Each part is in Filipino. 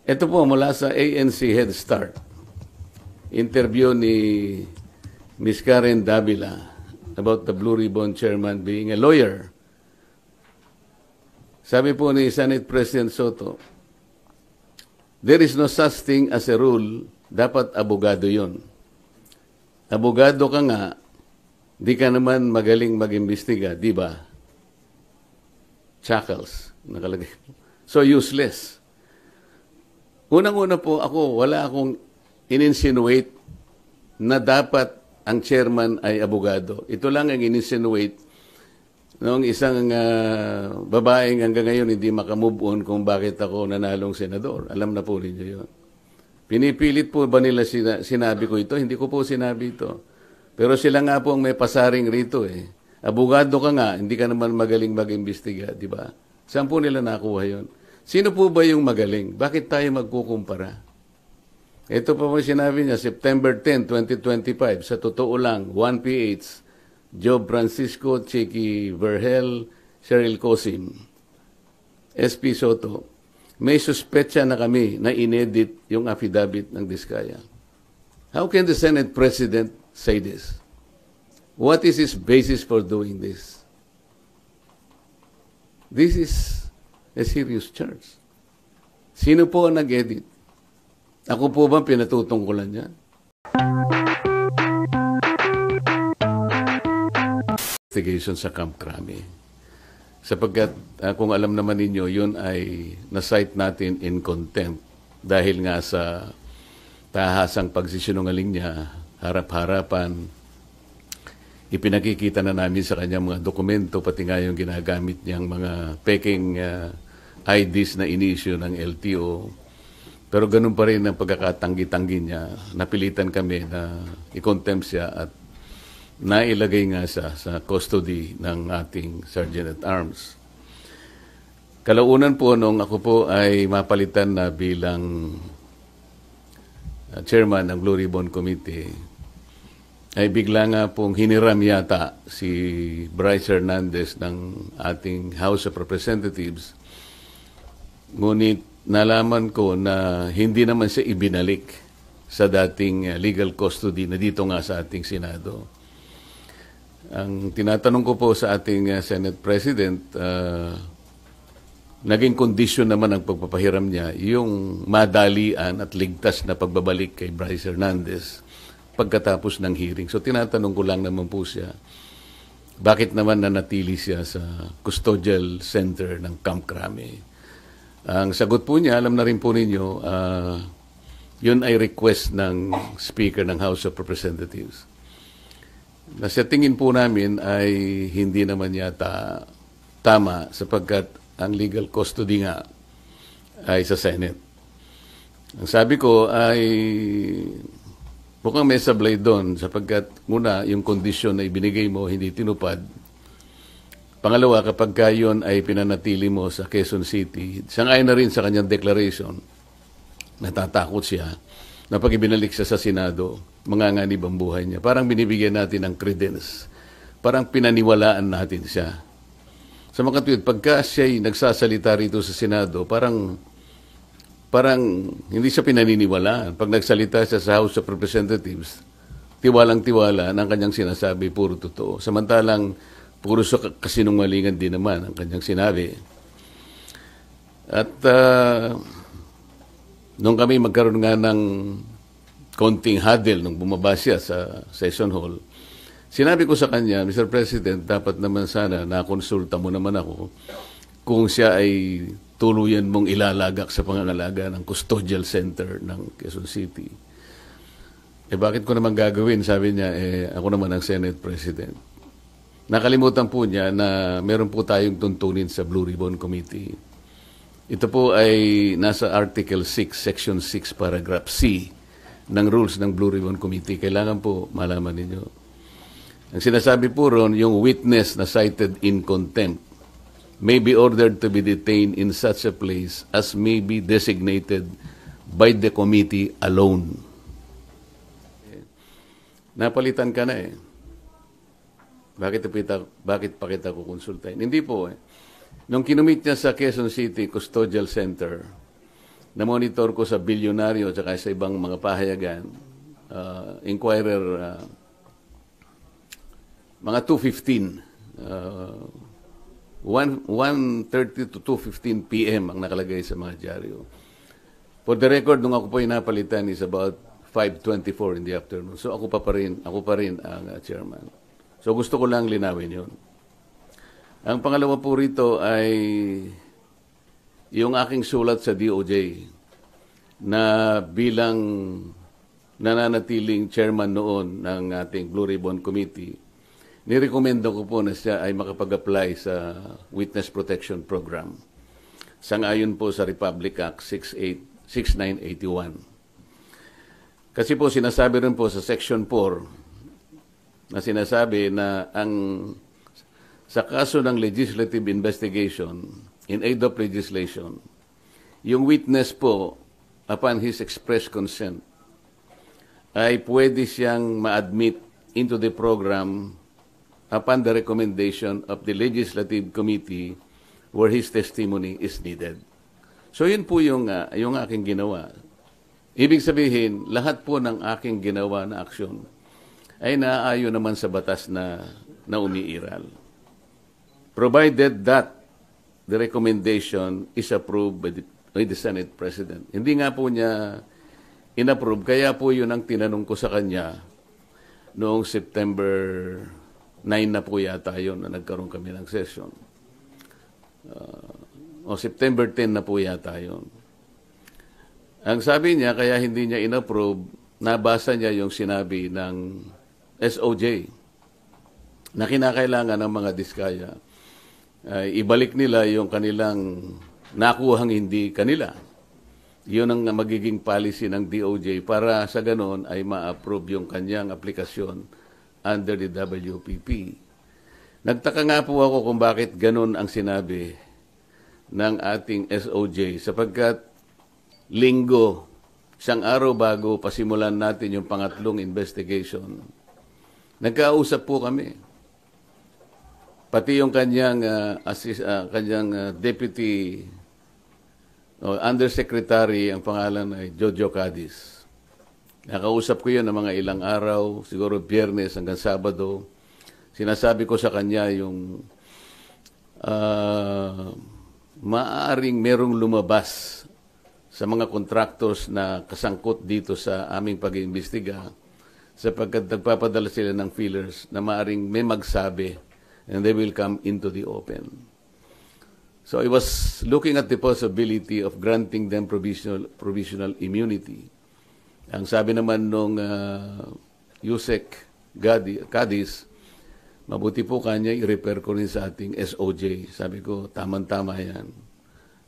Ito po mula sa ANC Head Start. Interview ni Ms. Karen Davila about the Blue Ribbon Chairman being a lawyer. Sabi po ni Senate President Soto, there is no such thing as a rule, dapat abogado yon. Abogado ka nga, di ka naman magaling mag-imbestiga, di ba? Chuckles, nakalagay. So useless. Unang-una po ako, wala akong in-insinuate na dapat ang chairman ay abogado. Ito lang ang in-insinuate noong isang babaeng hanggang ngayon hindi makamove on kung bakit ako nanalong senador. Alam na po ninyo yun. Pinipilit po ba nila sinabi ko ito? Hindi ko po sinabi ito. Pero sila nga po ang may pasaring rito eh. Abogado ka nga, hindi ka naman magaling mag-imbestiga, di ba? Saan po nila nakuha yun? Sino po ba yung magaling? Bakit tayo magkukumpara? Ito pa po sinabi niya, September 10, 2025, sa totoo lang, 1PH, Job Francisco, Cheeky Verhel, Cheryl Cosim, SP Soto, may suspetsa na kami na inedit yung affidavit ng Diskaya. How can the Senate President say this? What is his basis for doing this? This is a serious charge. Sino po ang nag-edit? Ako po ba pinatutungkulan niya? Investigation sa Camp Crame. Sapagkat kung alam naman ninyo, yun ay na-cite natin in contempt dahil nga sa tahasang pagsisinungaling niya, harap-harapan, ipinakikita na namin sa kanya mga dokumento, pati nga yung ginagamit niyang mga peking IDs na inisyu ng LTO. Pero ganun pa rin ang pagkakatanggi-tanggi niya. Napilitan kami na i-contempt siya at nailagay nga sa custody ng ating Sergeant at Arms. Kalaunan po nung ako po ay mapalitan na bilang chairman ng Blue Ribbon Committee, ay bigla nga pong hiniram yata si Bryce Hernandez ng ating House of Representatives. Ngunit nalaman ko na hindi naman siya ibinalik sa dating legal custody na dito nga sa ating Senado. Ang tinatanong ko po sa ating Senate President, naging kondisyon naman ang pagpapahiram niya yung madalian at ligtas na pagbabalik kay Bryce Hernandez pagkatapos ng hearing. So tinatanong ko lang naman po siya, bakit naman nanatili siya sa custodial center ng Camp Crame? Ang sagot po niya, alam na rin po ninyo, yun ay request ng Speaker ng House of Representatives. Na sa tingin po namin ay hindi naman yata tama sapagkat ang legal custody nga ay sa Senate. Ang sabi ko ay mukhang may sablay doon sapagkat muna yung kondisyon na ibinigay mo hindi tinupad. Pangalawa, kapag yun ay pinanatili mo sa Quezon City, sangayon na rin sa kanyang declaration, natatakot siya na pag ibinalik siya sa Senado, manganganib ang buhay niya. Parang binibigyan natin ng credence. Parang pinaniwalaan natin siya. Sa mga tuwid, pagka siya'y nagsasalita rito sa Senado, parang hindi siya pinaniniwalaan. Pag nagsalita siya sa House of Representatives, tiwalang-tiwala ng kanyang sinasabi, puro totoo. Samantalang, puro sa kasinungalingan din naman ang kanyang sinabi. At nung kami magkaroon nga ng konting huddle nung bumaba siya sa session hall, sinabi ko sa kanya, Mr. President, dapat naman sana nakonsulta mo naman ako kung siya ay tuluyan mong ilalagak sa pangangalaga ng custodial center ng Quezon City. Bakit ko naman gagawin? Sabi niya, ako naman ang Senate President. Nakalimutan po niya na meron po tayong tuntunin sa Blue Ribbon Committee. Ito po ay nasa Article 6, Section 6, Paragraph C ng rules ng Blue Ribbon Committee. Kailangan po malaman ninyo. Ang sinasabi po ron, yung witness na cited in contempt may be ordered to be detained in such a place as may be designated by the committee alone. Napalitan ka na eh. Bakit pa kita kukonsultahin? Hindi po eh. Nung kinumit niya sa Quezon City Custodial Center, na-monitor ko sa bilyonaryo at sa ibang mga pahayagan, Inquirer, mga 2:15, 1:30 to 2:15 p.m. ang nakalagay sa mga dyaryo. For the record, nung ako po napalitan is about 5:24 in the afternoon. So ako pa rin ang chairman. So gusto ko lang linawin yun. Ang pangalawa po rito ay yung aking sulat sa DOJ na bilang nananatiling chairman noon ng ating Blue Ribbon Committee, nirekomenda ko po na siya ay makapag-apply sa Witness Protection Program. Sangayon po sa Republic Act 6981. Kasi po sinasabi rin po sa Section 4 na sinasabi na sa kaso ng legislative investigation in aid of legislation, yung witness po, upon his express consent, ay pwede siyang ma-admit into the program upon the recommendation of the Legislative Committee where his testimony is needed. So yun po yung aking ginawa. Ibig sabihin, lahat po ng aking ginawa na aksyon ay naaayon naman sa batas na umiiral. Provided that the recommendation is approved by the Senate President. Hindi nga po niya inapprove, kaya po yun ang tinanong ko sa kanya noong September 9 na po yata yun na nagkaroon kami ng session. O September 10 na po yata yun. Ang sabi niya, kaya hindi niya inapprove, nabasa niya yung sinabi ng SOJ na kinakailangan ng mga diskaya. Ibalik nila yung kanilang nakuhang hindi kanila. Yun ang magiging policy ng DOJ para sa ganon ay ma-approve yung kanyang aplikasyon under the WPP. Nagtaka nga po ako kung bakit ganon ang sinabi ng ating SOJ sapagkat linggo, isang araw bago pasimulan natin yung pangatlong investigation, nagkausap po kami. Pati yung kanyang, deputy undersecretary, ang pangalan ay Jojo Cadiz. Nakausap ko yun ng mga ilang araw, siguro Biyernes hanggang Sabado. Sinasabi ko sa kanya yung maaaring merong lumabas sa mga contractors na kasangkot dito sa aming pag-iimbestiga sapagkat nagpapadala sila ng feelers na maaaring may magsabi and they will come into the open. So I was looking at the possibility of granting them provisional immunity. Ang sabi naman nung Yusek Cadiz, mabuti po kanya i-repair ko rin sa ating SOJ. Sabi ko, tama-tama yan.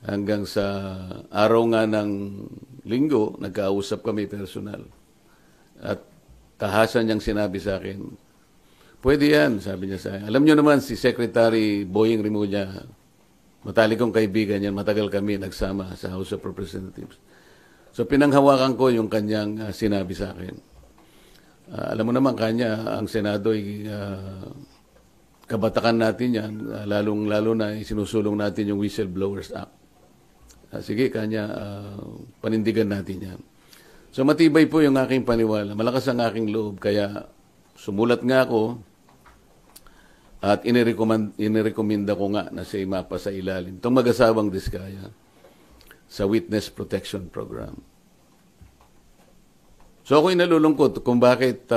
Hanggang sa araw nga ng linggo, nagkausap kami personal. At tahasan niyang sinabi sa akin, pwede yan, sabi niya sa akin. Alam niyo naman, si Secretary Boying Rimulya, matalikong kaibigan yan, matagal kami nagsama sa House of Representatives. So pinanghawakan ko yung kanyang sinabi sa akin. Alam mo naman kanya, ang Senado ay kabatakan natin yan, lalong-lalo na sinusulong natin yung Whistleblowers Act. Sige, kanya, panindigan natin yan. So matibay po yung aking paniwala, malakas ang aking loob, kaya sumulat nga ako at inirekomenda ko nga na siya mapa sa ilalim. Itong mag-asawang diskaya sa Witness Protection Program. So ako'y nalulungkot kung bakit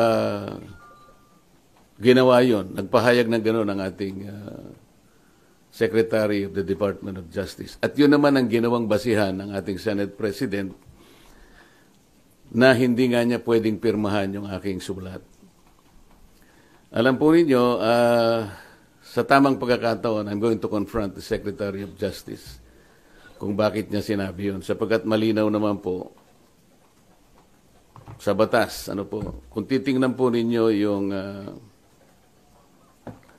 ginawa yon. Nagpahayag ng gano'n ang ating Secretary of the Department of Justice. At yun naman ang ginawang basihan ng ating Senate President na hindi nga niya pwedeng pirmahan yung aking sulat. Alam po ninyo, sa tamang pagkakataon, I'm going to confront the Secretary of Justice kung bakit niya sinabi yun. Sapagkat malinaw naman po sa batas. Kung titingnan po ninyo yung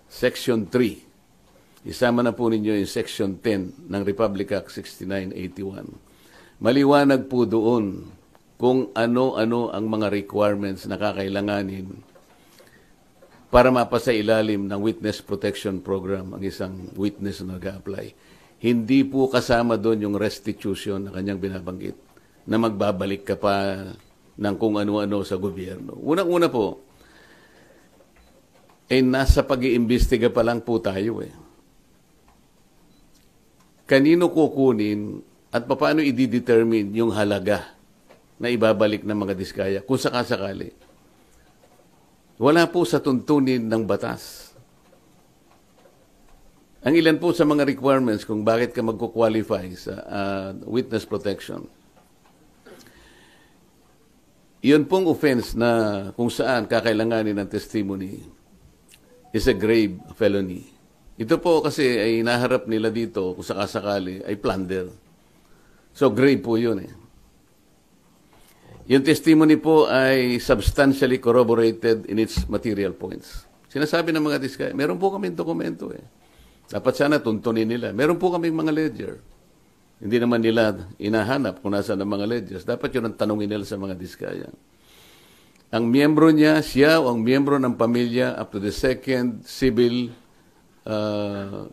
Section 3, isama na po ninyo yung Section 10 ng Republic Act 6981. Maliwanag po doon kung ano-ano ang mga requirements na kakailanganin para mapasa ilalim ng Witness Protection Program ang isang witness na nag-a-apply. hindi po kasama doon yung restitution na kanyang binabanggit na magbabalik ka pa ng kung ano-ano sa gobyerno. Unang-una po, nasa pag-iimbestiga pa lang po tayo eh. Kanino kukunin at paano i-determine yung halaga na ibabalik ng mga diskaya kung sakasakali? Wala po sa tuntunin ng batas. Ang ilan po sa mga requirements kung bakit ka magko-qualify sa witness protection. Yun pong offense na kung saan kakailanganin ng testimony is a grave felony. Ito po kasi ay naharap nila dito kung sakasakali ay plunder. So grave po yun eh. Yung testimony po ay substantially corroborated in its material points. Sinasabi ng mga diskaya, meron po kaming dokumento eh. Dapat sana tuntunin nila. Meron po kaming mga ledger. Hindi naman nila inahanap kung nasa ng mga ledgers. Dapat yun ang tanongin nila sa mga diskaya. Ang miyembro niya, siya o ang miyembro ng pamilya up to the second civil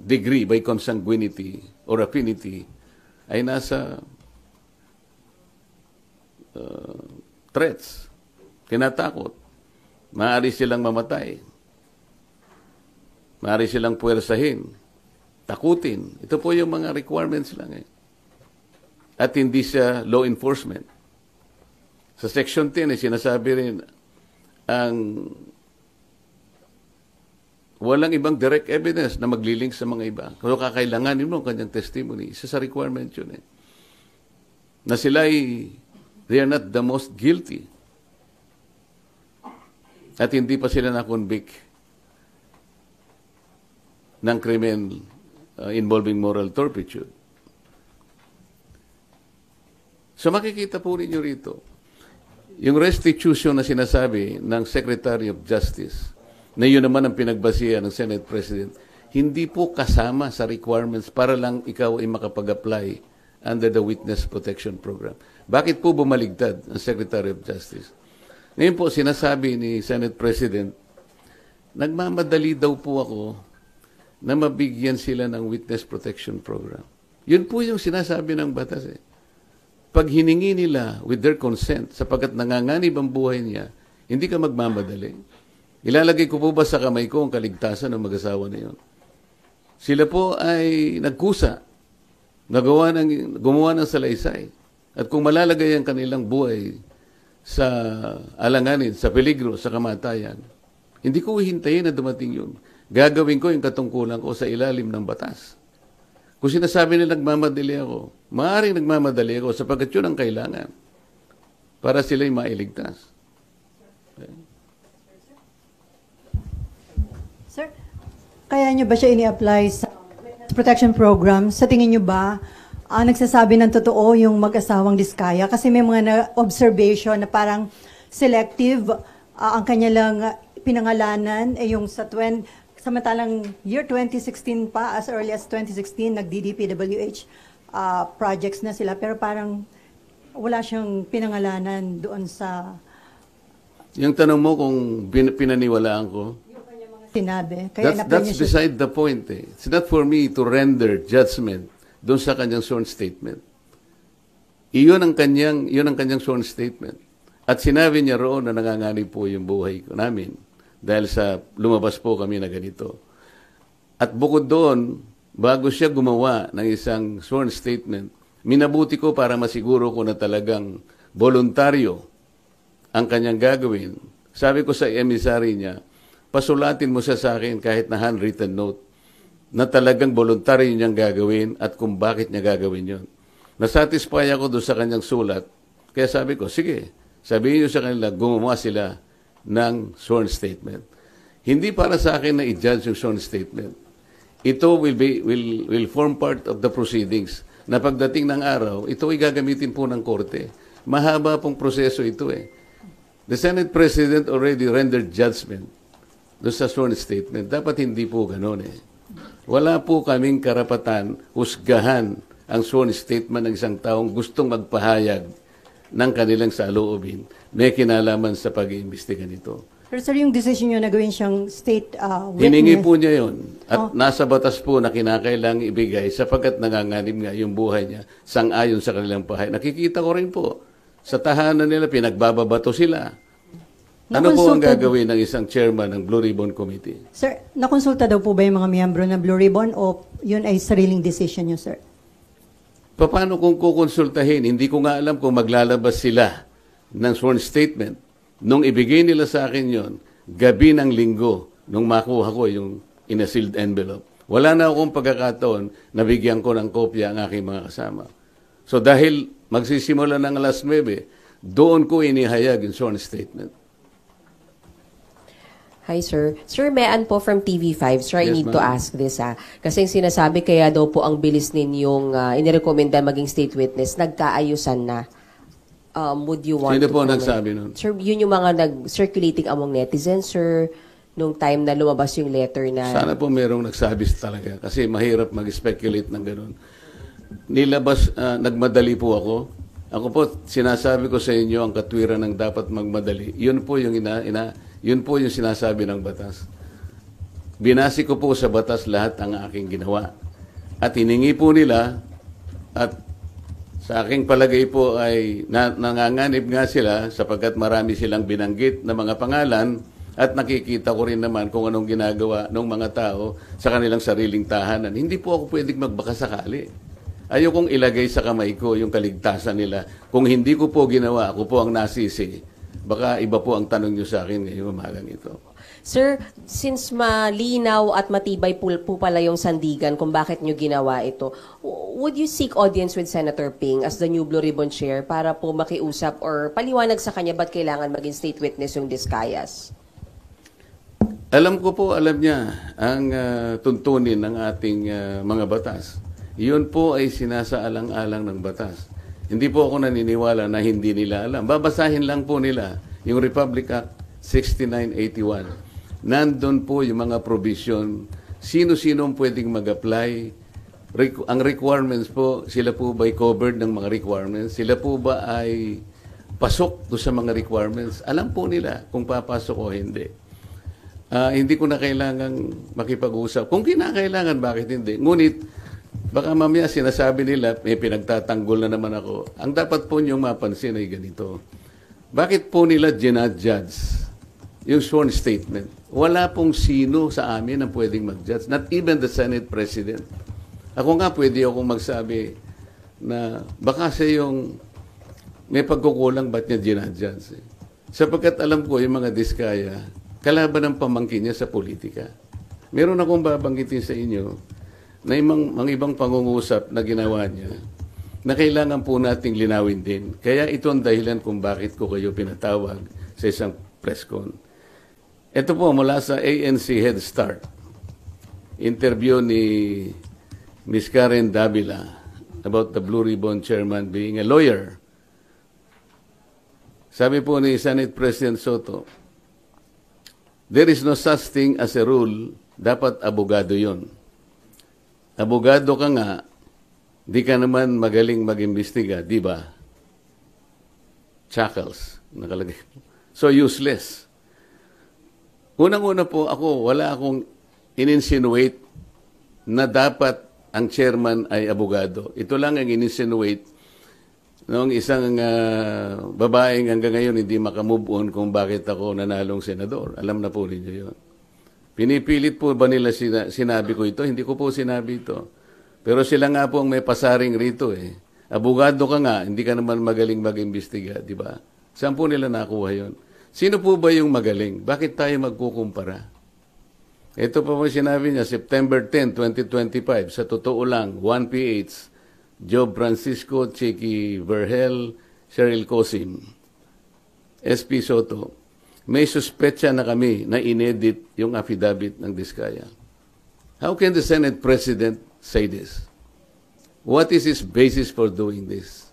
degree by consanguinity or affinity ay nasa threats, tinatakot. Maaari silang mamatay. Maaari silang puwersahin, takutin. Ito po yung mga requirements lang eh. At hindi siya law enforcement. Sa Section 10 ay sinasabi rin ang walang ibang direct evidence na maglilink sa mga iba. Kung kakailanganin mo ang kanyang testimony, isa sa requirement yun eh. Na sila they are not the most guilty. At hindi pa sila na-convict ng krimen involving moral turpitude. So makikita po ninyo rito, yung restitution na sinasabi ng Secretary of Justice, na yun naman ang pinagbasihan ng Senate President, hindi po kasama sa requirements para lang ikaw ay makapag-apply under the Witness Protection Program. Bakit po bumaligtad ang Secretary of Justice? Ngayon po, sinasabi ni Senate President, nagmamadali daw po ako na mabigyan sila ng Witness Protection Program. Yun po yung sinasabi ng batas eh. Pag hiningi nila with their consent, sapagkat nanganganib ang buhay niya, hindi ka magmamadali. Ilalagay ko po ba sa kamay ko ang kaligtasan ng mag-asawa na yun? Sila po ay nagkusa, gumawa ng salaysay. At kung malalagay ang kanilang buhay sa alanganin, sa peligro, sa kamatayan, hindi ko hihintayin na dumating yun. Gagawin ko yung katungkulan ko sa ilalim ng batas. Kung sinasabi nila nagmamadali ako, maaaring nagmamadali ako sapagkat yun ang kailangan para sila'y mailigtas. Okay. Sir, kaya nyo ba siya ini-apply sa protection program? Sa tingin nyo ba, nagsasabi ng totoo yung mag-asawang diskaya? Kasi may mga observation na parang selective ang kanya lang pinangalanan yung samantalang year 2016 pa, as early as 2016, nag-DDPWH projects na sila, pero parang wala siyang pinangalanan doon sa... Yung tanong mo kung pinaniwalaan ko, sinabi. Kaya that's beside the point eh. It's not for me to render judgment doon sa kanyang sworn statement. Yun ang kanyang sworn statement. At sinabi niya roon na nanganganib po yung buhay ko namin dahil sa lumabas po kami na ganito. At bukod doon, bago siya gumawa ng isang sworn statement, minabuti ko para masiguro ko na talagang voluntaryo ang kanyang gagawin. Sabi ko sa emissary niya, pasulatin mo siya sa akin kahit na handwritten note na talagang voluntaryo niyang gagawin at kung bakit niya gagawin yon. Nasatisfy ako doon sa kanyang sulat. Kaya sabi ko, sige, sabihin niyo sa kanila, gumawa sila ng sworn statement. Hindi para sa akin na i-judge yung sworn statement. Ito will form part of the proceedings na pagdating ng araw, ito ay gagamitin po ng korte. Mahaba pong proseso ito eh. The Senate President already rendered judgment doon sa sworn statement. Dapat hindi po gano'n eh. Wala po kaming karapatan husgahan ang sworn statement ng isang taong gustong magpahayag ng kanilang saloobin. May kinalaman sa pag-iimbestiga nito. Pero sir, yung decision nyo na gawin siyang state witness. Hiningi po niya yun. At nasa batas po na kinakailangang ibigay sapagkat nanganganib nga yung buhay niya sang-ayon sa kanilang pahay. Nakikita ko rin po, sa tahanan nila, pinagbababato sila. Ano po ang gagawin ng isang chairman ng Blue Ribbon Committee? Sir, nakonsulta daw po ba yung mga miyembro ng Blue Ribbon o yun ay sariling decision nyo, sir? Paano kung kukonsultahin? Hindi ko nga alam kung maglalabas sila ng sworn statement. Nung ibigay nila sa akin yon, gabi ng linggo, nung makuha ko yung in a sealed envelope. Wala na akong pagkakataon na bigyan ko ng kopya ang aking mga kasama. So dahil magsisimula ng alas 9, doon ko inihayag yung sworn statement. Hi, sir. Sir Mean po from TV5. Sir, I Yes, need to ma'am. ask this. Kasi yung sinasabi kaya daw po ang bilis ninyong inirekomenda maging state witness, nagkaayusan na. Would you want Sino to po comment? nagsabi nun? Sir, yun yung mga nag-circulating among netizens, sir, nung time na lumabas yung letter na... Sana po merong nagsabi talaga kasi mahirap mag-speculate ng ganun. Nagmadali po ako. Ako po, sinasabi ko sa inyo ang katwiran ng dapat magmadali. Yun po yung yun po yung sinasabi ng batas. Binasi ko po sa batas lahat ang aking ginawa. At hiningi po nila at sa aking palagay po ay nanganganib nga sila sapagkat marami silang binanggit na mga pangalan at nakikita ko rin naman kung anong ginagawa ng mga tao sa kanilang sariling tahanan. Hindi po ako pwedeng magbakasakali. Ayokong ilagay sa kamay ko yung kaligtasan nila. Kung hindi ko po ginawa, ako po ang nasisi. Baka iba po ang tanong nyo sa akin ngayong umagang ito. Sir, since malinaw at matibay po pala yung sandigan kung bakit nyo ginawa ito, would you seek audience with Senator Ping as the new Blue Ribbon Chair para po makiusap or paliwanag sa kanya ba't kailangan maging state witness yung Discayas? Alam ko po, alam niya ang tuntunin ng ating mga batas. Iyon po ay sinasaalang-alang ng batas. Hindi po ako naniniwala na hindi nila alam. Babasahin lang po nila yung Republic Act 6981. Nandun po yung mga provision. Sino-sino ang pwedeng mag-apply. Ang requirements po, sila po ba ay covered ng mga requirements? Sila po ba ay pasok do sa mga requirements? Alam po nila kung papasok o hindi. Hindi ko na kailangang makipag-usap. Kung kinakailangan, bakit hindi? Ngunit, baka mamaya sinasabi nila, may pinagtatanggol na naman ako. Ang dapat po niyong mapansin ay ganito. Bakit po nila ginadjudge yung sworn statement? Wala pong sino sa amin ang pwedeng mag-judge. Not even the Senate President. Ako nga pwede akong magsabi na baka siya yung may pagkukulang ba't niya ginadjudge. Sapagkat alam ko yung mga Diskaya, kalaban ng pamangkin niya sa politika. Meron akong babanggitin sa inyo na mga ibang pangungusap na ginawa niya na kailangan po nating linawin din. Kaya ito ang dahilan kung bakit ko kayo pinatawag sa isang press con. Ito po mula sa ANC Head Start. Interview ni Ms. Karen Davila about the Blue Ribbon Chairman being a lawyer. Sabi po ni Senate President Soto, there is no such thing as a rule, dapat abogado yon. Abogado ka nga, di ka naman magaling mag-imbestiga, di ba? Chuckles, nakalagay. So useless. Unang-una po ako, wala akong in-insinuate na dapat ang chairman ay abogado. Ito lang ang in-insinuate noong isang babaeng hanggang ngayon hindi makamove on kung bakit ako nanalong senador. Alam na po ninyo yun. Pinipilit po ba nila sinabi ko ito? Hindi ko po sinabi ito. Pero sila nga po ang may pasaring rito eh. Abogado ka nga, hindi ka naman magaling mag-imbestiga, di ba? Saan po nila nakuha yun? Sino po ba yung magaling? Bakit tayo magkukumpara? Ito po sinabi niya, September 10, 2025, sa totoo lang, 1PH, Job Francisco, Chicky Vergel, Cheryl Cosim, SP Soto, may suspetsa na kami na inedit yung affidavit ng Diskaya. How can the Senate President say this? What is his basis for doing this?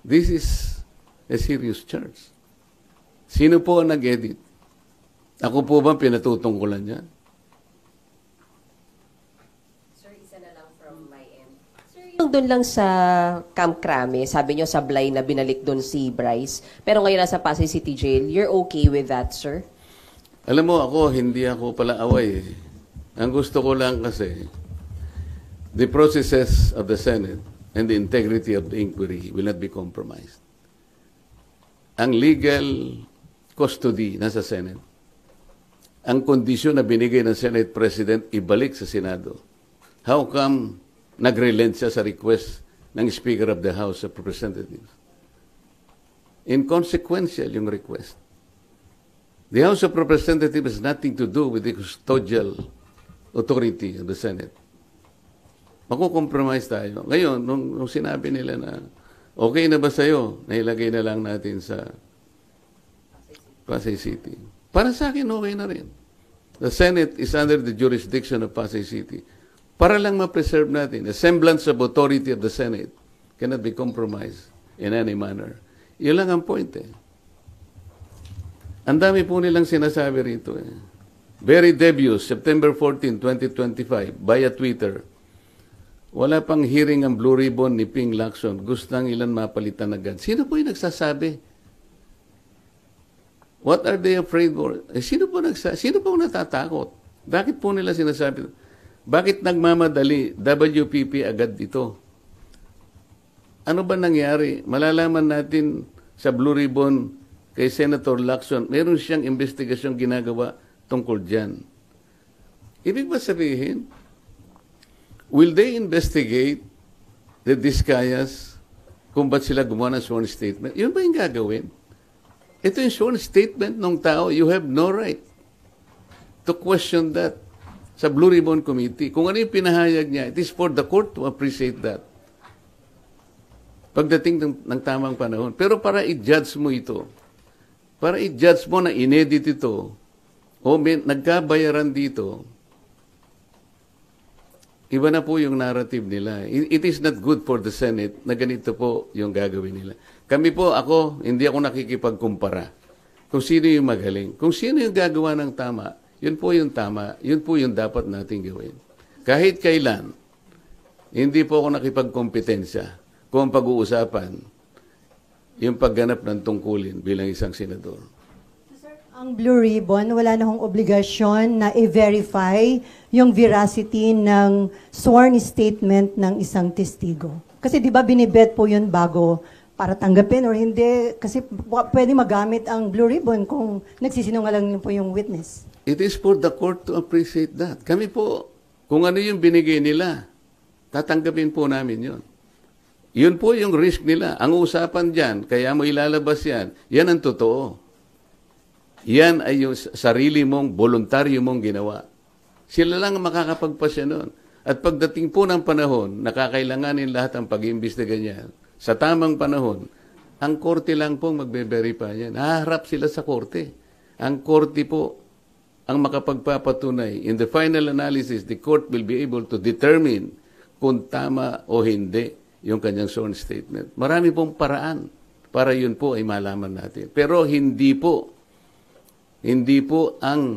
This is a serious charge. Sino po ang nag-edit? Ako po ba pinatutungkulan niya? Sir, isa na lang from my end. Sir, yung doon lang sa Camp Crame, sabi nyo sablay na binalik doon si Bryce, pero ngayon nasa Pasay City Jail, you're okay with that, sir? Alam mo, hindi ako pala away. Ang gusto ko lang kasi, the processes of the Senate and the integrity of the inquiry will not be compromised. Ang legal custody nasa Senate. Ang kondisyon na binigay ng Senate President, ibalik sa Senado. How come nag-relent siya sa request ng Speaker of the House of Representatives? Inconsequential yung request. The House of Representatives has nothing to do with the custodial authority of the Senate. Makukompromise tayo. Ngayon, nung sinabi nila na okay na ba sa'yo, nailagay na lang natin sa Pasay City. Para sa akin, okay na rin. The Senate is under the jurisdiction of Pasay City. Para lang ma-preserve natin, the semblance of authority of the Senate cannot be compromised in any manner. Yun lang ang point eh. Ang dami po nilang sinasabi rito eh. Very debuts, September 14, 2025, via Twitter. Wala pang hearing ang Blue Ribbon ni Ping Lacson. Gustang ilan mapalitan agad. Sino po yung nagsasabi? What are they afraid for? Sino po natatakot? Bakit po nila sinasabi? Bakit nagmamadali WPP agad dito? Ano ba nangyari? Malalaman natin sa Blue Ribbon kay Senator Lacson, meron siyang investigasyong ginagawa tungkol dyan. Ibig ba sabihin, will they investigate the Discayas kung ba't sila gumawa ng sworn statement? Yun ba yung gagawin? Ito yung sworn statement ng tao. You have no right to question that sa Blue Ribbon Committee. Kung ano yung pinahayag niya, it is for the court to appreciate that. Pagdating ng tamang panahon. Pero para i-judge mo ito, para i-judge mo na inedit ito, o nagkabayaran dito, iba na po yung narrative nila. It is not good for the Senate na ganito po yung gagawin nila. Kami po, hindi ako nakikipagkumpara kung sino yung magaling. Kung sino yung gagawa ng tama, yun po yung tama, yun po yung dapat nating gawin. Kahit kailan, hindi po ako nakipagkompetensya kung pag-uusapan yung pagganap ng tungkulin bilang isang senador. Ang Blue Ribbon, wala na hong obligasyon na i-verify yung veracity ng sworn statement ng isang testigo. Kasi di ba binibet po yun bago para tanggapin or hindi? Kasi pwede magamit ang Blue Ribbon kung nagsisinungaling po yung witness. It is for the court to appreciate that. Kami po, kung ano yung binigay nila, tatanggapin po namin yun. Yun po yung risk nila. Ang usapan dyan, kaya mo ilalabas yan, yan ang totoo. Yan ay yung sarili mong, voluntaryo mong ginawa. Sila lang ang makakapagpasya nun. At pagdating po ng panahon, nakakailanganin lahat ang pag-iimbestiga niya. Sa tamang panahon, ang korte lang pong magbe-verify yan. Haharap sila sa korte. Ang korte po ang makapagpapatunay. In the final analysis, the court will be able to determine kung tama o hindi yung kanyang sworn statement. Marami pong paraan para yun po ay malaman natin. Pero hindi po ang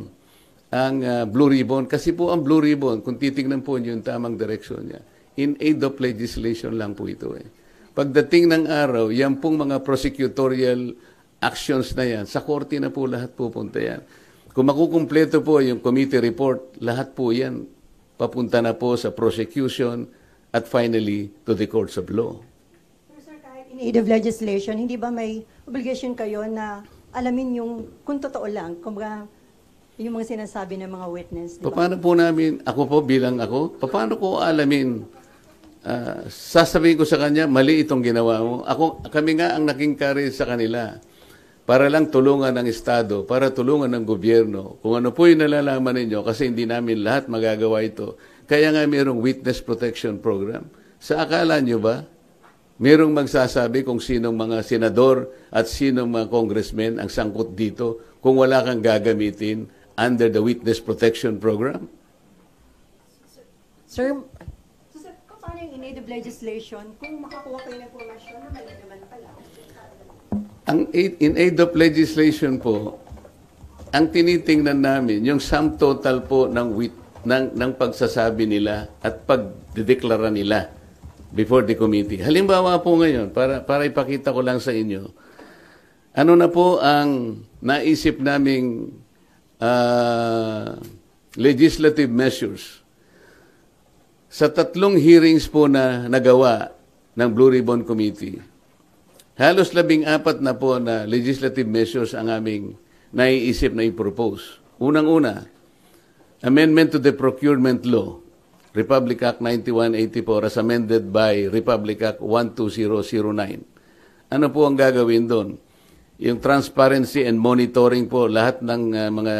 Blue Ribbon, kasi po ang Blue Ribbon, kung titignan po yung tamang direksyon niya, in aid of legislation lang po ito eh. Pagdating ng araw, yan pong mga prosecutorial actions na yan, sa korte na po lahat pupunta yan. Kung makukumpleto po yung committee report, lahat po yan papunta na po sa prosecution at finally to the courts of law. Pero sir, kahit in aid of legislation, hindi ba may obligation kayo na alamin yung kung totoo lang, kumbaga yung mga sinasabi ng mga witness, di ba? Paano po namin, paano ko alamin, sasabihin ko sa kanya, mali itong ginawa mo. Kami nga ang naging carry sa kanila para lang tulungan ng Estado, para tulungan ng gobyerno. Kung ano po yung nalalaman ninyo, kasi hindi namin lahat magagawa ito. Kaya nga mayroong witness protection program. Sa akala nyo ba, mayroong magsasabi kung sinong mga senador at sinong mga congressmen ang sangkot dito kung wala kang gagamitin under the witness protection program? Sir, So sir, paano yung in aid of legislation kung makakuha kayo ng informasyon na mali naman pala? Ang in aid of legislation po, ang tinitingnan namin, yung sum total po ng pagsasabi nila at pagdedeklara nila before the committee. Halimbawa po ngayon, para ipakita ko lang sa inyo, ano na po ang naisip naming legislative measures. Sa 3 hearings po na nagawa ng Blue Ribbon Committee, halos 14 na po na legislative measures ang aming naiisip na i-propose. Unang-una, amendment to the Procurement Law, Republic Act 9184 as amended by Republic Act 12009. Ano po ang gagawin doon? Yung transparency and monitoring po, lahat ng mga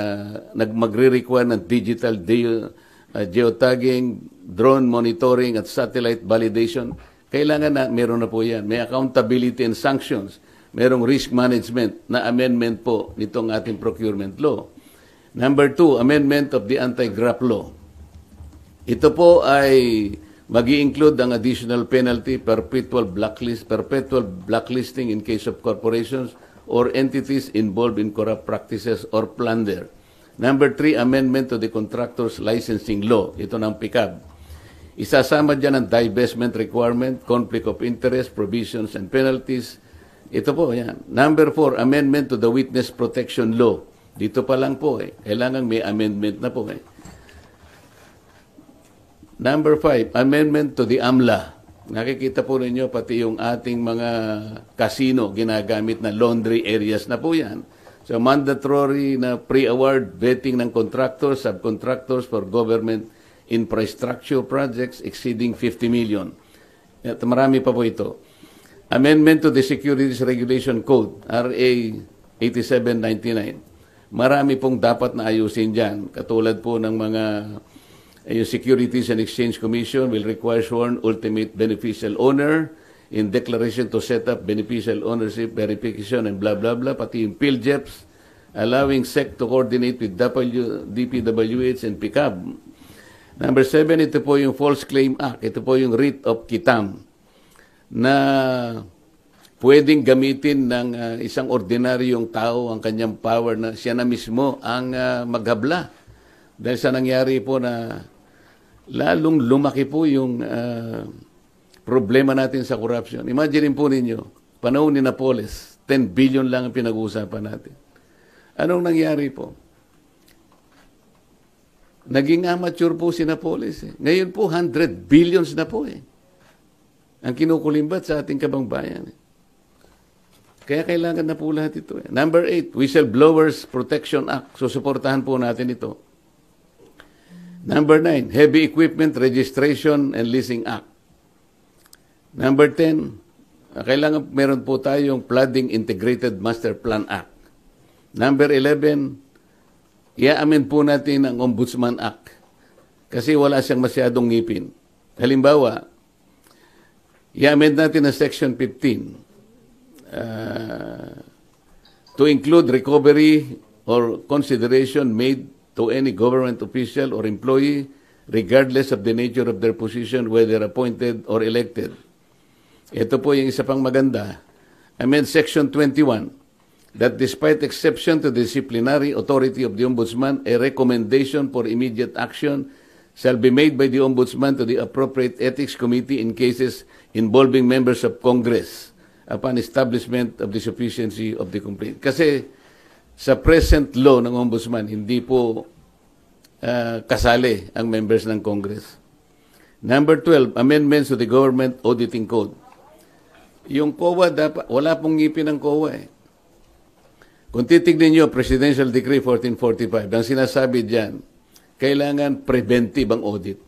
magre-require ng digital geotagging, drone monitoring at satellite validation, kailangan na meron na po yan. May accountability and sanctions. Merong risk management na amendment po nitong ating procurement law. Number 2, amendment of the anti-graft law. Ito po ay mag-i-include ang additional penalty, perpetual blacklisting in case of corporations or entities involved in corrupt practices or plunder. Number 3, amendment to the contractor's licensing law. Ito ng PICAB. Isasama dyan ang divestment requirement, conflict of interest, provisions, and penalties. Ito po, yan. Number 4, amendment to the witness protection law. Dito pa lang po kailangan may amendment na po Number 5, amendment to the AMLA. Nakikita po ninyo pati yung ating mga casino ginagamit na laundry areas na po yan. So mandatory na pre-award vetting ng contractors, subcontractors for government infrastructure projects exceeding 50 million. At marami pa po ito. Amendment to the Securities Regulation Code, RA 8799. Marami pong dapat na ayusin dyan. Katulad po ng mga yung Securities and Exchange Commission will require sworn ultimate beneficial owner in declaration to set up beneficial ownership verification and blah, blah, blah. Pati yung PhilJeps, allowing SEC to coordinate with DPWH and PICAB. Number 7, ito po yung False Claim Act. Ito po yung writ of quitam na pwedeng gamitin ng isang ordinaryong tao ang kanyang power na siya na mismo ang maghabla. Dahil sa nangyari po na lalong lumaki po yung problema natin sa corruption. Imagine po ninyo, panahon ni Napoles, 10 billion lang ang pinag-uusapan natin. Anong nangyari po? Naging amateur po si Napoles. Ngayon po, 100 billions na po ang kinukulimbat sa ating kabangbayan. Kaya kailangan na po lahat ito. Number 8, Whistleblowers Protection Act. Susuportahan po natin ito. Number 9, Heavy Equipment Registration and Leasing Act. Number 10, kailangan meron po tayong Flooding Integrated Master Plan Act. Number 11, i-amend po natin ang Ombudsman Act kasi wala siyang masyadong ngipin. Halimbawa, i-amend natin ang Section 15 to include recovery or consideration made to any government official or employee regardless of the nature of their position, whether appointed or elected. Ito po yung isa pang maganda. Amend Section 21 that despite exception to the disciplinary authority of the Ombudsman, a recommendation for immediate action shall be made by the Ombudsman to the appropriate Ethics Committee in cases involving members of Congress upon establishment of the sufficiency of the complaint. Kasi sa present law ng Ombudsman, hindi po kasali ang members ng Congress. Number 12, amendments to the Government Auditing Code. Yung COA, dapat, wala pong ngipin ng COA Kung titignan nyo, Presidential Decree 1445, ang sinasabi dyan, kailangan preventive ang audit.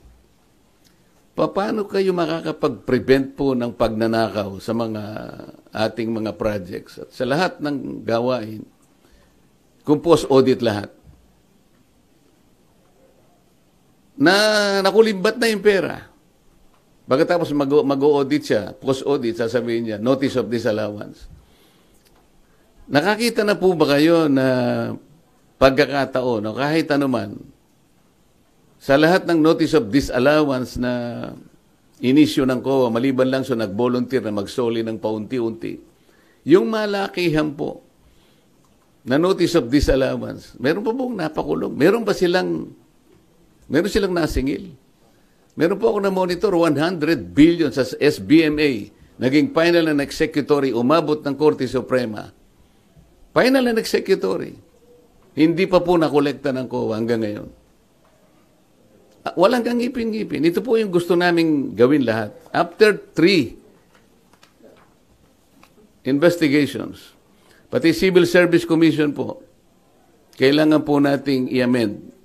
Paano kayo makakapag-prevent po ng pagnanakaw sa mga ating mga projects at sa lahat ng gawain? Kung post-audit lahat. Na nakulimbat na yung pera. Pagkatapos mag-audit siya, post-audit, sasabihin niya, notice of disallowance. Nakakita na po ba kayo na pagkakataon, o kahit anuman, sa lahat ng notice of disallowance na inisyo ng COA, maliban lang sa nag-volunteer na magsoli ng paunti-unti, yung malakihan po na notice of disallowance, meron pa pong napakulong? Meron silang nasingil? Meron po ako na-monitor, 100 billion sa SBMA. Naging final and executory, umabot ng Korte Suprema. Final and executory. Hindi pa po nakolekta ng COA hanggang ngayon. Walang kang ngipin-ngipin. Ito po yung gusto naming gawin lahat. After 3 investigations, pati Civil Service Commission po, kailangan po nating i-amend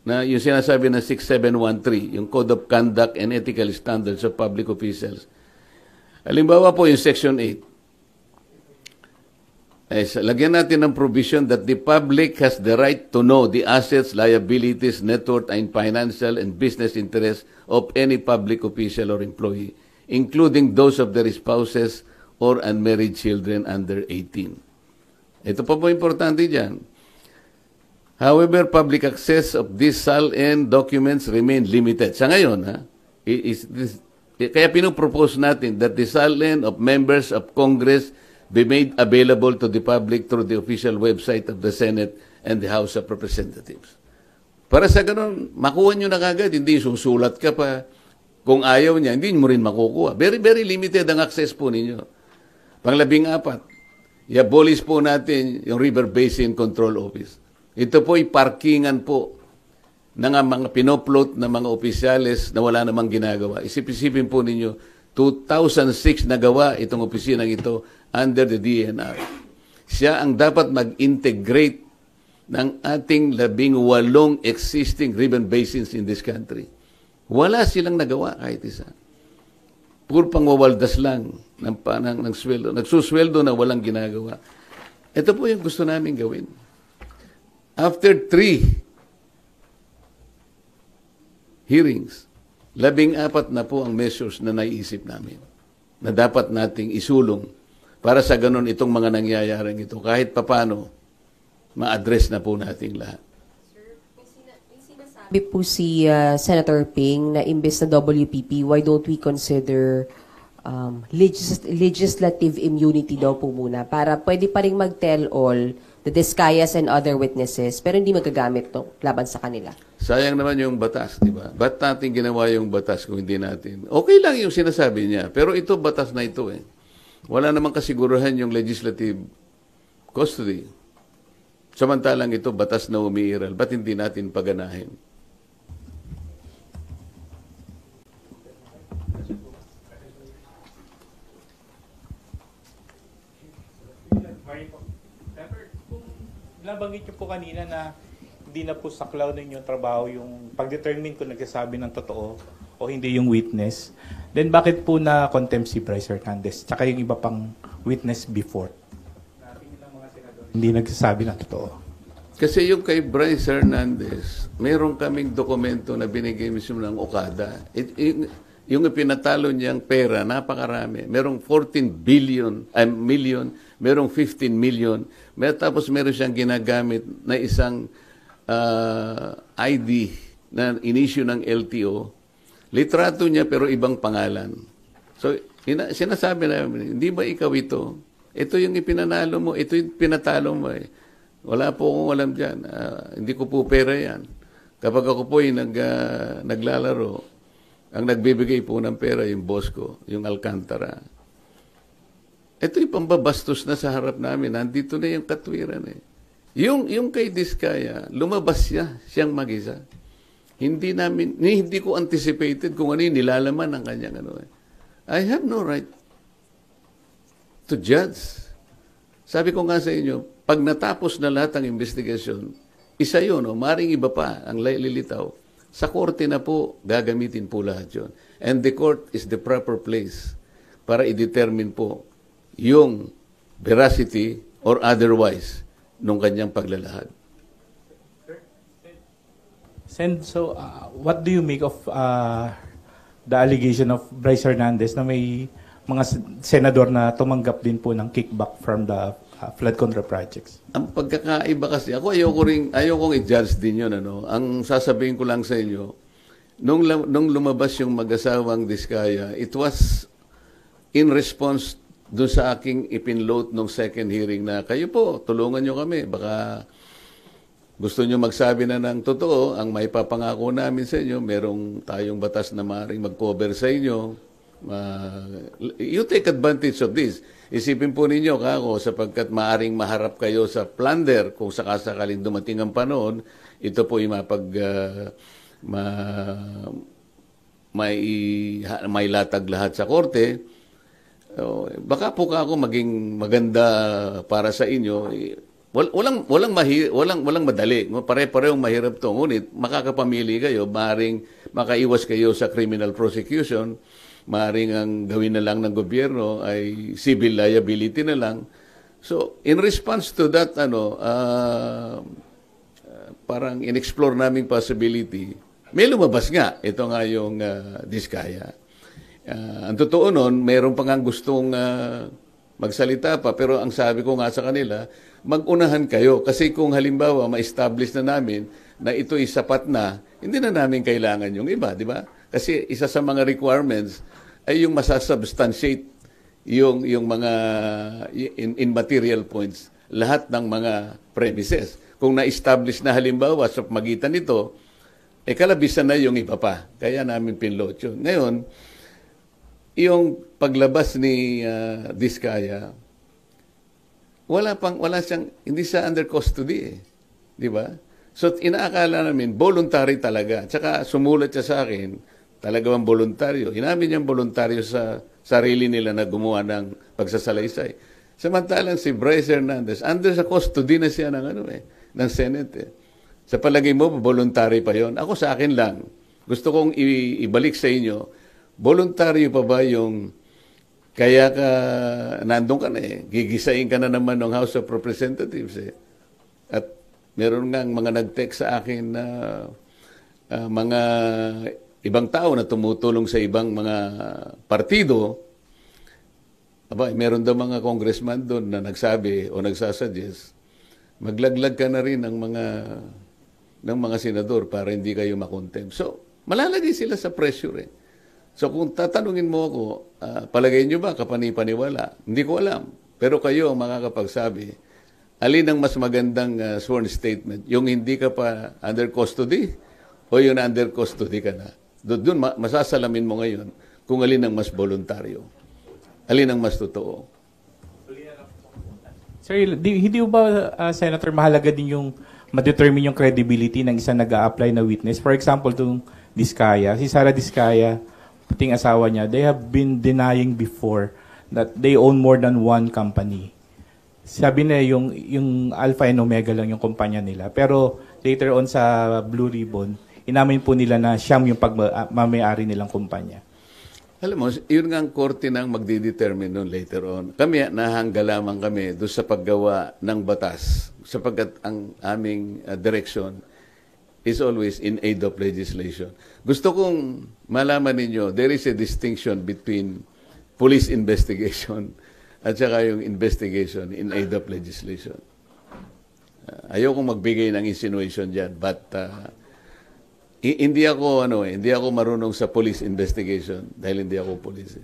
na yung sinasabi na 6713, yung Code of Conduct and Ethical Standards of Public Officials. Halimbawa po yung Section 8. Lagyan natin ng provision that the public has the right to know the assets, liabilities, net worth, and financial and business interests of any public official or employee, including those of their spouses or unmarried children under 18. Ito pa po importante dyan. However, public access of these SALN documents remain limited. Sa ngayon, kaya pinopropose natin that the SALN of members of Congress be made available to the public through the official website of the Senate and the House of Representatives. Para sa ganun, makuha nyo na kagad, hindi susulat ka pa. Kung ayaw niya, hindi mo rin makukuha. Very, very limited ang access po ninyo. Pang-14, i-abolish po natin yung River Basin Control Office. Ito po ay parkingan po ng mga pinopload na mga opisyales na wala namang ginagawa. Isip-isipin po ninyo, 2006 nagawa itong opisinang ito under the DNR. Siya ang dapat mag-integrate ng ating 18 existing river basins in this country. Wala silang nagawa kahit isa. Puro pangwawaldas lang ng sweldo. Nagsusweldo na walang ginagawa. Ito po yung gusto namin gawin. After 3 hearings, 14 na po ang measures na naiisip namin na dapat nating isulong para sa ganun itong mga nangyayaring ito. Kahit papano, ma-address na po nating lahat. May sinasabi po si Senator Ping na imbes na WPP, why don't we consider legislative immunity daw po muna para pwede pa rin mag-tell all the Discayas and other witnesses pero hindi magagamit to laban sa kanila. Sayang naman yung batas, di ba? Ba't natin ginawa yung batas kung hindi natin? Okay lang yung sinasabi niya, pero ito batas na ito eh. Wala namang kasiguruhan yung legislative custody. Samantalang ito batas na umiiral, ba't hindi natin paganahin? Nabanggit niyo po kanina na hindi na po saklaw ninyo trabaho yung pag-determine kung nagsasabi ng totoo o hindi yung witness. Then bakit po na contempt si Bryce Hernandez tsaka yung iba pang witness before? Hindi nagsasabi ng totoo. Kasi yung kay Bryce Hernandez, meron kaming dokumento na binigay mismo ng Okada. Yung ipinatalo niyang pera, napakarami. Merong 14 million, merong 15 million. Tapos meron siyang ginagamit na isang ID na inisyu ng LTO. Litrato niya pero ibang pangalan. So, sinasabi namin, hindi ba ikaw ito? Ito yung ipinanalo mo, ito yung pinatalo mo eh. Wala po akong alam dyan. Hindi ko po pera yan. Kapag ako po ay naglalaro, ang nagbibigay po ng pera yung boss ko, yung Alcantara. Ito yung pambabastos na sa harap namin. Nandito na yung katwiran eh. Yung kay Diskaya, lumabas siyang mag-isa. Hindi ko anticipated kung ano yung nilalaman ng kanyang ano eh. I have no right to judge. Sabi ko nga sa inyo, pag natapos na lahat ng investigasyon, isa yun, maring iba pa ang lilitaw. Sa korte na po, gagamitin po lahat yun. And the court is the proper place para i-determine po yung veracity or otherwise nung kanyang paglalahad. Sen, so what do you make of the allegation of Bryce Hernandez na may mga senador na tumanggap din po ng kickback from the flood control projects? Ang pagkakaiba kasi, ayokong i-judge din yun. Ang sasabihin ko lang sa inyo, nung lumabas yung mag-asawang Diskaya, it was in response doon sa aking ipinload nung second hearing na, kayo po, tulungan nyo kami, baka gusto nyo magsabi na ng totoo, ang may papangako namin sa inyo, merong tayong batas na maaaring mag-cover sa inyo. You take advantage of this. Isipin po ninyo, kako, sapagkat maaaring maharap kayo sa plunder kung sakasakaling dumating ang panahon, ito po yung may latag lahat sa korte. Baka po ako maging maganda para sa inyo. Walang madali. Pare-parehong mahirap to. Ngunit makakapamili kayo, maaaring makaiwas kayo sa criminal prosecution, maaaring ang gawin na lang ng gobyerno ay civil liability na lang. So, in response to that, parang in-explore naming possibility, may lumabas nga. Ito nga yung diskaya. Ang totoo nun, mayroon pa nga gustong magsalita pa, pero ang sabi ko nga sa kanila, mag-unahan kayo. Kasi kung halimbawa, ma-establish na namin na ito'y sapat na, hindi na namin kailangan yung iba, di ba? Kasi isa sa mga requirements ay yung masasubstantiate yung mga in material points, lahat ng mga premises. Kung na-establish na halimbawa sa magitan nito, kalabisan na yung iba pa. Kaya namin pinload yun. Ngayon, yung paglabas ni Diskaya, hindi siya under custody Di ba? So, inaakala namin, voluntary talaga. Tsaka sumulat siya sa akin, talagang voluntaryo. Inamin niyang voluntaryo sa sarili nila na gumawa ng pagsasalaysay. Samantalang si Bryce Hernandez, under sa custody na siya ng Senate. Sa palagay mo, voluntary pa yon? Ako sa akin lang. Gusto kong ibalik sa inyo, voluntaryo pa ba yung kaya ka, nandun ka na gigisain ka na naman ng House of Representatives At meron nga mga nag-text sa akin na mga ibang tao na tumutulong sa ibang mga partido. Meron daw mga congressman doon na nagsabi o nagsasuggest, maglaglag ka na rin ng mga senador para hindi kayo makontempt. So, malalagay sila sa pressure So, kung tatanungin mo ako, palagay nyo ba kapani-paniwala? Hindi ko alam. Pero kayo ang makakapagsabi, alin ang mas magandang sworn statement? Yung hindi ka pa under custody o yung under custody ka na? Doon masasalamin mo ngayon kung alin ang mas voluntaryo. Alin ang mas totoo. Sir, hindi ba, Senator, mahalaga din yung ma-determine yung credibility ng isang nag-a-apply na witness? For example, itong Diskaya, si Sara Diskaya, pating asawa niya, they have been denying before that they own more than one company. Sabi na yung Alpha and Omega lang yung kumpanya nila. Pero later on sa Blue Ribbon, inamin po nila na siyam yung pagmamayari nilang kumpanya. Alam mo, yun nga ang korte nang magdidetermine noon later on. Kami, nahangga lamang kami doon sa paggawa ng batas sapagkat ang aming direction is always in aid of legislation. Gusto kong malaman ninyo, there is a distinction between police investigation at saka yung investigation in aid of legislation. Ayokong magbigay ng insinuation dyan, but hindi ako marunong sa police investigation dahil hindi ako police.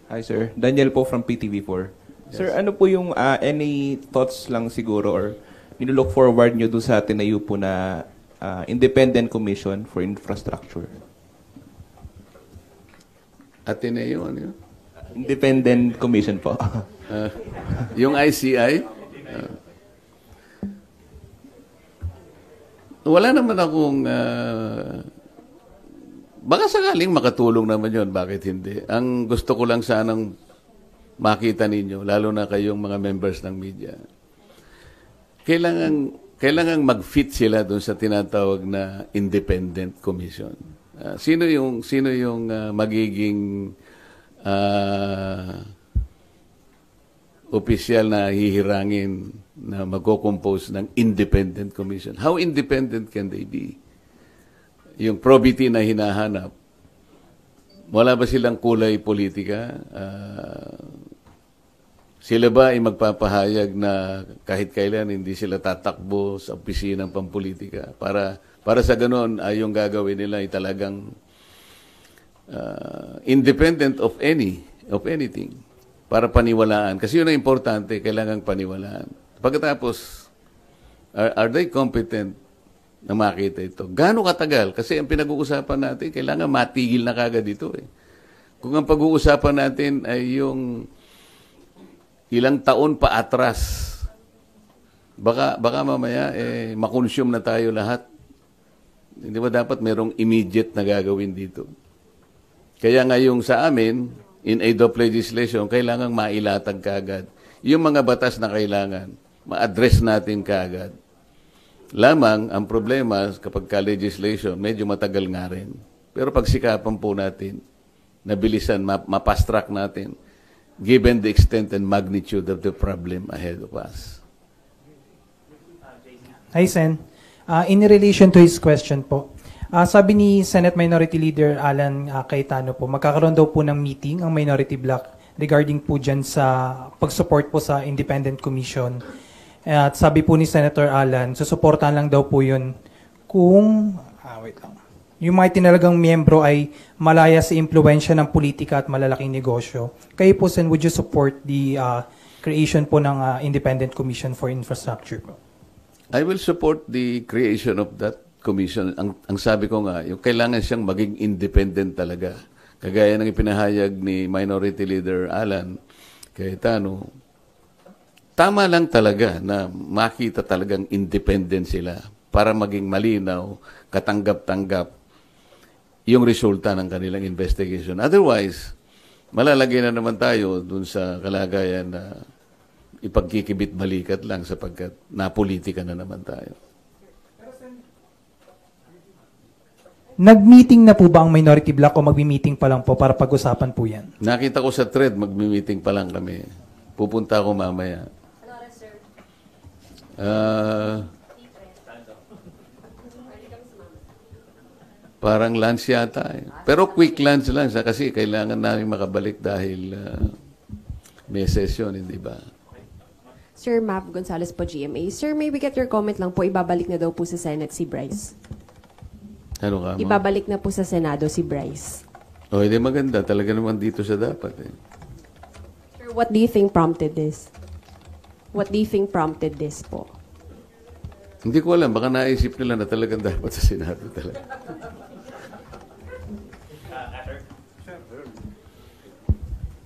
Hi sir, Daniel po from PTV4. Yes. Sir, ano po yung any thoughts lang siguro or nilook forward nyo doon sa tinayo po na Independent Commission for Infrastructure? Ateneo, ano yun? Independent Commission po. Yung ICI? Wala naman akong... baka sakaling makatulong naman yun. Bakit hindi? Ang gusto ko lang sanang makita ninyo, lalo na kayong mga members ng media, kailangan mag-fit sila doon sa tinatawag na Independent Commission. Sino yung magiging opisyal na hihirangin na magko-compose ng Independent Commission? How independent can they be? Yung probity na hinahanap, wala ba silang kulay politika? Sila ba ay magpapahayag na kahit kailan hindi sila tatakbo sa opisinang pampolitika? Para sa ganon, yung gagawin nila ay talagang independent of any of anything para paniwalaan. Kasi yun ang importante, kailangan paniwalaan. Pagkatapos, are they competent na makita ito? Gaano katagal? Kasi ang pinag-uusapan natin, kailangan matigil na kagad ito eh. Kung ang pag-uusapan natin ay yung ilang taon pa atras, baka mamaya makonsume na tayo lahat. Hindi ba dapat merong immediate na gagawin dito? Kaya ngayong sa amin, in aid of legislation, kailangang mailatag kaagad. Yung mga batas na kailangan, ma-address natin kaagad. Lamang, ang problema kapag ka-legislation, medyo matagal nga rin. Pero pagsikapan po natin, nabilisan, mapast-track natin, given the extent and magnitude of the problem ahead of us. Hi, Sen. In relation to his question po, sabi ni Senate Minority Leader Alan Cayetano po, magkakaroon daw po ng meeting ang minority bloc regarding po dyan sa pag-support po sa independent commission. At sabi po ni Senator Alan, susuportahan lang daw po yun kung, wait lang, yung mga tinalagang miyembro ay malaya sa impluensya ng politika at malalaking negosyo. Kayo po, Sen, would you support the creation po ng independent commission for infrastructure po? I will support the creation of that commission. Ang sabi ko nga, yung kailangan siyang maging independent talaga. Kagaya ng ipinahayag ni Minority Leader Alan Cayetano, tama lang talaga na makita talagang independent sila para maging malinaw, katanggap-tanggap yung resulta ng kanilang investigation. Otherwise, malalagay na naman tayo dun sa kalagayan na ipagkikibit balikat lang sapagkat napolitika na naman tayo. Nag-meeting na po ba ang minority bloc o magmi-meeting pa lang po para pag-usapan po yan? Nakita ko sa thread, magmi-meeting pa lang kami. Pupunta ako mamaya. Parang lunch yata eh. Pero quick lunch lang kasi kailangan namin makabalik dahil may session, hindi ba? Sir Mav Gonzalez po, GMA. Sir, may we get your comment lang po, ibabalik na daw po sa Senate si Bryce. Ano ka mo? Ibabalik na po sa Senado si Bryce. O, hindi maganda. Talaga naman dito sa dapat eh. Sir, what do you think prompted this? What do you think prompted this po? Hindi ko alam. Baka naisip nila na talagang dapat sa Senado talaga.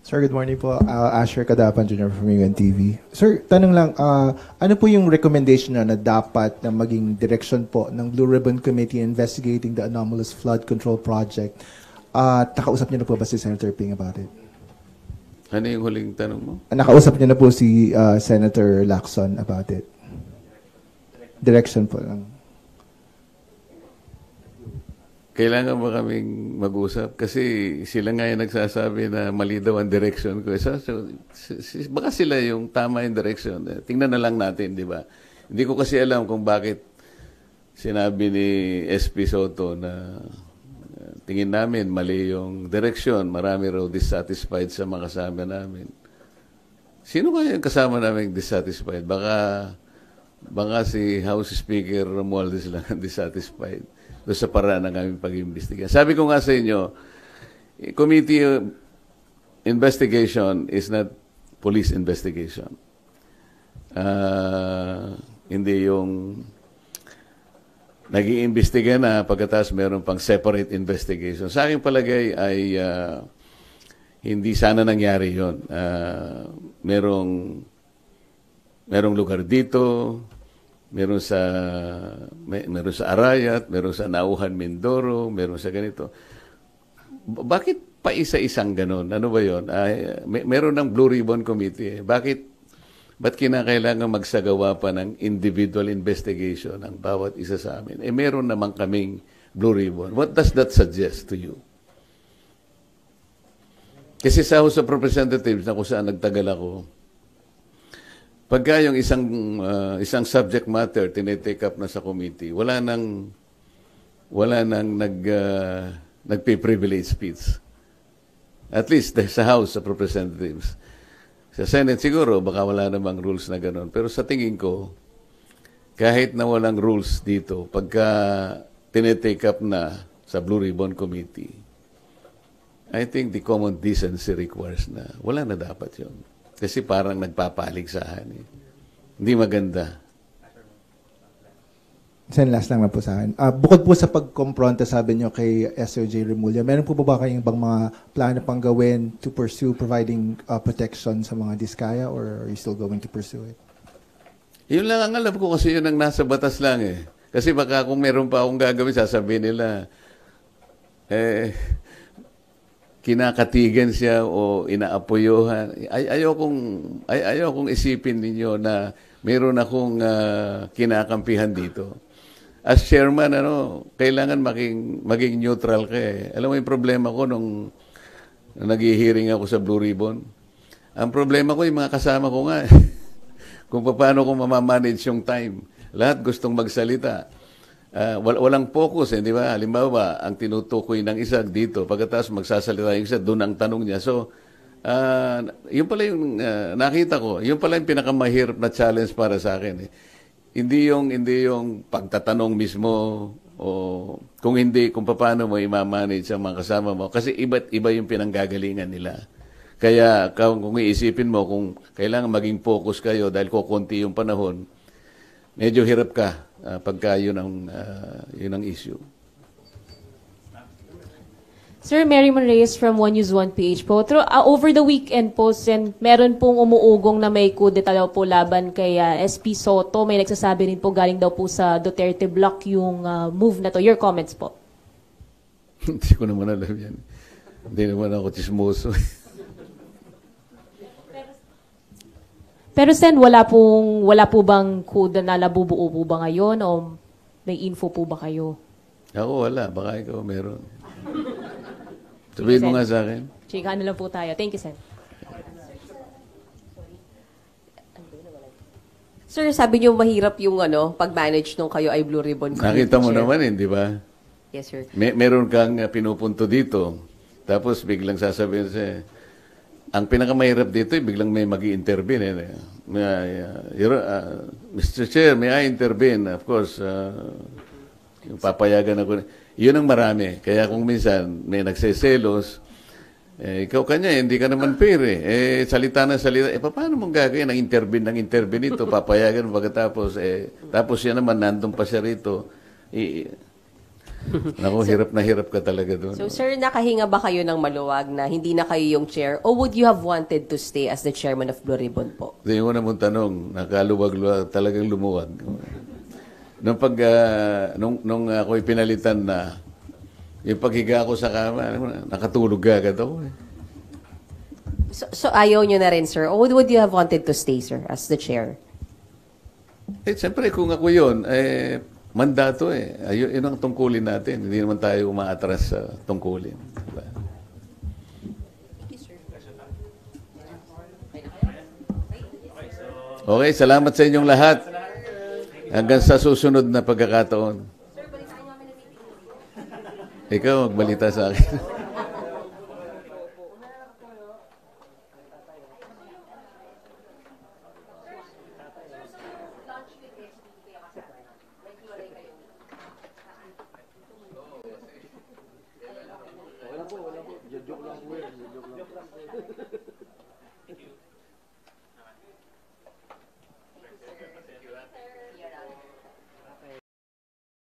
Sir, good morning po. Asher Kadapan Jr. from UNTV. Sir, tanong lang, ano po yung recommendation na dapat na maging direction po ng Blue Ribbon Committee investigating the anomalous flood control project? Nakausap niyo na po ba si Senator Ping about it? Ano yung huling tanong mo? Nakausap niyo na po si Senator Lacson about it? Direction po lang. Kailangan ba kaming mag-usap? Kasi sila nga yung nagsasabi na mali daw ang direction ko. Baka sila yung tama yung direction. Tingnan na lang natin, di ba? Hindi ko kasi alam kung bakit sinabi ni SP Soto na tingin namin mali yung direction. Marami raw dissatisfied sa mga kasama namin. Sino kaya yung kasama namin dissatisfied? Baka si House Speaker Romualdez lang dissatisfied doon sa paraan ng aming pag-imbestiga. Sabi ko nga sa inyo, committee investigation is not police investigation. Hindi yung nag-iimbestiga na pagkatapos meron pang separate investigation. Sa aking palagay ay hindi sana nangyari yun. Merong lugar dito, meron sa Arayat, meron sa Nauhan, Mindoro, meron sa ganito. Bakit pa isa-isang ganon? Ano ba yun? Meron ng Blue Ribbon Committee. Ba't kinakailangan magsagawa pa ng individual investigation ng bawat isa sa amin? Meron naman kaming Blue Ribbon. What does that suggest to you? Kasi sa House of Representatives na kung saan nagtagal ako, pagka yung isang subject matter tinitake up na sa committee, wala nang nagpe-privilege speech. At least sa House of Representatives. Sa Senate siguro, baka wala namang rules na gano'n. Pero sa tingin ko, kahit na walang rules dito, pagka tinitake up na sa Blue Ribbon Committee, I think the common decency requires na wala na dapat yun. Kasi parang nagpapaligsahan. Eh. Hindi maganda. Sen, last lang na po sa akin. Bukod po sa pagkompronta, sabi nyo kay SOJ Remulla, meron po ba kayong ibang mga plano pang gawin to pursue providing protection sa mga diskaya, or are you still going to pursue it? Yun lang ang alam ko kasi yun ang nasa batas lang eh. Kasi baka kung meron pa akong gagawin, sasabihin nila, kinakatigan siya o inaapoyohan. Ayokong isipin ninyo na meron akong kinakampihan dito. As chairman, kailangan maging neutral ka eh. Alam mo yung problema ko nung nag-hearing ako sa Blue Ribbon? Ang problema ko, yung mga kasama ko nga, kung paano ko mamamanage yung time. Lahat gustong magsalita. Walang focus, di ba? Halimbawa, ang tinutukoy ng isa dito, pagkatapos magsasalita yung isa, doon ang tanong niya. So, yun pala yung nakita ko, yun pala yung pinakamahirap na challenge para sa akin. Eh. Hindi yung pagtatanong mismo o kung paano mo i-manage ang mga kasama mo. Kasi iba't iba yung pinanggagalingan nila. Kaya kung iisipin mo, kung kailangan maging focus kayo dahil kukunti yung panahon, medyo hirap ka pagka yun ang issue. Sir, Mary Reyes from One News One PH po. Over the weekend po, meron pong umuugong na may kudeta daw po laban kay SP Soto. May nagsasabi rin po galing daw po sa Duterte Block yung move na to. Your comments po. Hindi ko naman alam yan. Hindi naman ako chismoso. Pero Sen, wala po bang kuda na nabubuo po ba ngayon o may info po ba kayo? Ako wala. Baka ikaw meron. Sabihin mo nga sa akin. Chika na lang po tayo. Thank you, Sen. Sir, sabi niyo mahirap yung pag-manage nung kayo ay Blue Ribbon Committee Nakita mo Chair. naman di ba? Yes, sir. Meron kang pinupunto dito. Tapos biglang sasabihin siya, ang pinakamahirap dito, biglang may mag-i-intervene. Mr. Chair, may I intervene? Of course, yung papayagan ako. Yun ang marami. Kaya kung minsan may nagseselos, ikaw kanya, hindi ka naman fair eh. Salita na salita. Paano mong gagawin? Nang intervene ito, papayagan mo pagkatapos. Tapos yan naman, nandun pa siya rito. Naku, hirap na hirap ka talaga doon. So, sir, nakahinga ba kayo ng maluwag na hindi na kayo yung chair? Or would you have wanted to stay as the chairman of Blue Ribbon po? Hindi mo na mong tanong, nakaluwag-luwag, talagang lumuwag. Nung ako'y pinalitan na, yung paghiga ko sa kama, nakatulog agad ako. So ayaw nyo na rin, sir? Or would you have wanted to stay, sir, as the chair? Siyempre, kung ako yun, mandato yun ang tungkulin natin. Hindi naman tayo umaatras sa tungkulin. Diba? Okay, salamat sa inyong lahat. Hanggang sa susunod na pagkakataon. Ikaw, magbalita sa akin.